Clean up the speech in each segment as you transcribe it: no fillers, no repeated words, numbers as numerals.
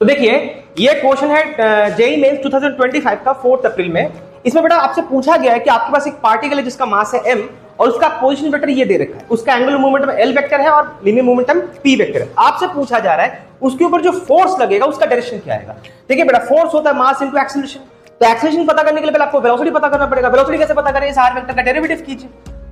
तो देखिए ये क्वेश्चन है जेईई मेंस 2025 का 4 अप्रैल में। इसमें बेटा आपसे पूछा गया है कि आपके पास एक पार्टिकल है जिसका मास है m और उसका पोजीशन वेक्टर ये दे रखा है, उसका एंगुलर मोमेंटम l वेक्टर है और लीनियर मोमेंटम p वेक्टर है। आपसे पूछा जा रहा है उसके ऊपर जो फोर्स लगेगा उसका डायरेक्शन क्या आएगा। देखिए बेटा फोर्स होता है मास इनटू एक्सीलरेशन, तो एक्सीलरेशन पता करने के लिए पहले आपको वेलोसिटी पता करना पड़ेगा। वेलोसिटी कैसे पता करें, इस r वेक्टर का डेरिवेटिव कीजिए।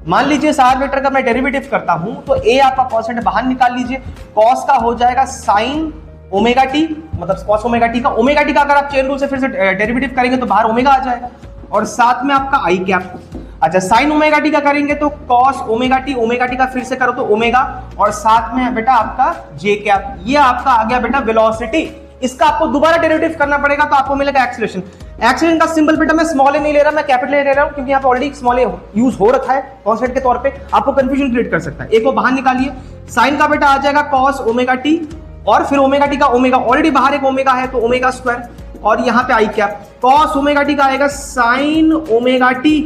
मान लीजिए इस r वेक्टर का मैं डेरिवेटिव करता हूं तो a आपका परसेंट बाहर निकाल लीजिए, cos का हो जाएगा sin ओमेगा टी, मतलब cos ओमेगा टी का अगर आप चेन रूल से फिर से डेरिवेटिव करेंगे तो बाहर ओमेगा आ जाएगा और साथ में आपका आई कैप। अच्छा sin ओमेगा टी का करेंगे तो cos ओमेगा टी का फिर से करो तो ओमेगा और साथ में बेटा आपका जे कैप। ये आपका आ गया बेटा वेलोसिटी। इसका आपको दोबारा डेरिवेटिव करना पड़ेगा तो आपको मिलेगा एक्सीलरेशन। एक्सीलरेशन का सिंबल बेटा मैं स्मॉल ए नहीं ले रहा, मैं कैपिटल ए ले रहा हूं क्योंकि यहाँ पे ऑलरेडी स्मॉल ए यूज हो रखा है कांस्टेंट के तौर पे, आपको कंफ्यूजन क्रिएट कर सकता है। एक वो बाहर निकालिए, साइन का बेटा आ जाएगा cos ओमेगा टी और फिर ओमेगा टी का ओमेगा, ऑलरेडी बाहर एक ओमेगा है तो ओमेगा स्क्वायर और यहाँ पे आई कैप। cos ओमेगा टी का आएगा sin ओमेगा टी।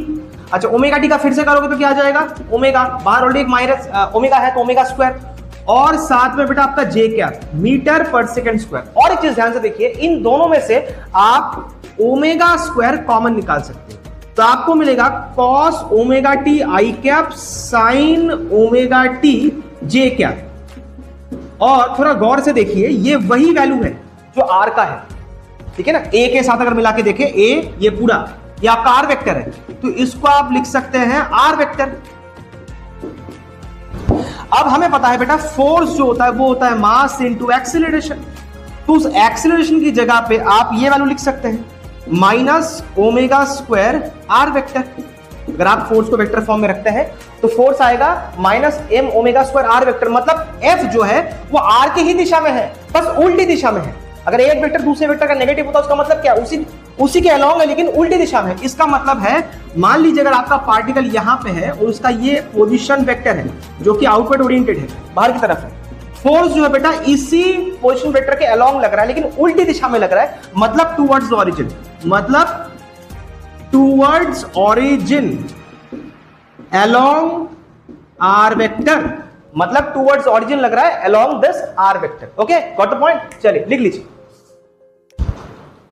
अच्छा ओमेगा टी का फिर से करोगे तो क्या आ जाएगा ओमेगा, बाहर ऑलरेडी एक माइनस ओमेगा है तो ओमेगा स्क्वायर और साथ में बेटा आपका जे कैप मीटर पर सेकंड स्क्वायर। और एक चीज ध्यान से देखिए, इन दोनों में से आप ओमेगा स्क्वायर कॉमन निकाल सकते हैं तो आपको मिलेगा cos omega T I cap sin omega T J cap. और थोड़ा गौर से देखिए ये वही वैल्यू है जो r का है, ठीक है ना। a के साथ अगर मिला के देखें a ये पूरा ये आपका r वेक्टर है तो इसको आप लिख सकते हैं r वेक्टर। अब हमें पता है बेटा फोर्स जो होता है वो होता है मास इनटू एक्सीलरेशन, तो उस एक्सीलरेशन की जगह पे आप ये वैल्यू लिख सकते हैं minus omega square R vector. अगर आप फोर्स को वेक्टर फॉर्म में रखते हैं तो फोर्स आएगा minus M omega square R vector, मतलब एफ जो है वो आर की ही दिशा में है, बस उल्टी दिशा में है। अगर एक वेक्टर दूसरे वेक्टर का नेगेटिव होता है उसका मतलब क्या, उसी के अलोंग है लेकिन उल्टी दिशा में। इसका मतलब है मान लीजिए अगर आपका पार्टिकल यहां पे है और उसका ये पोजीशन वेक्टर है जो कि आउटवर्ड ओरिएंटेड है, बाहर की तरफ है, फोर्स जो है बेटा इसी पोजीशन वेक्टर के अलोंग लग रहा है लेकिन उल्टी दिशा में लग रहा है, मतलब टुवर्ड्स ऑरिजिन, मतलब towards origin along R vector, मतलब टुवर्ड्स ऑरिजिन लग रहा है along this R vector. Okay, got the point. चलिए लिख लीजिए।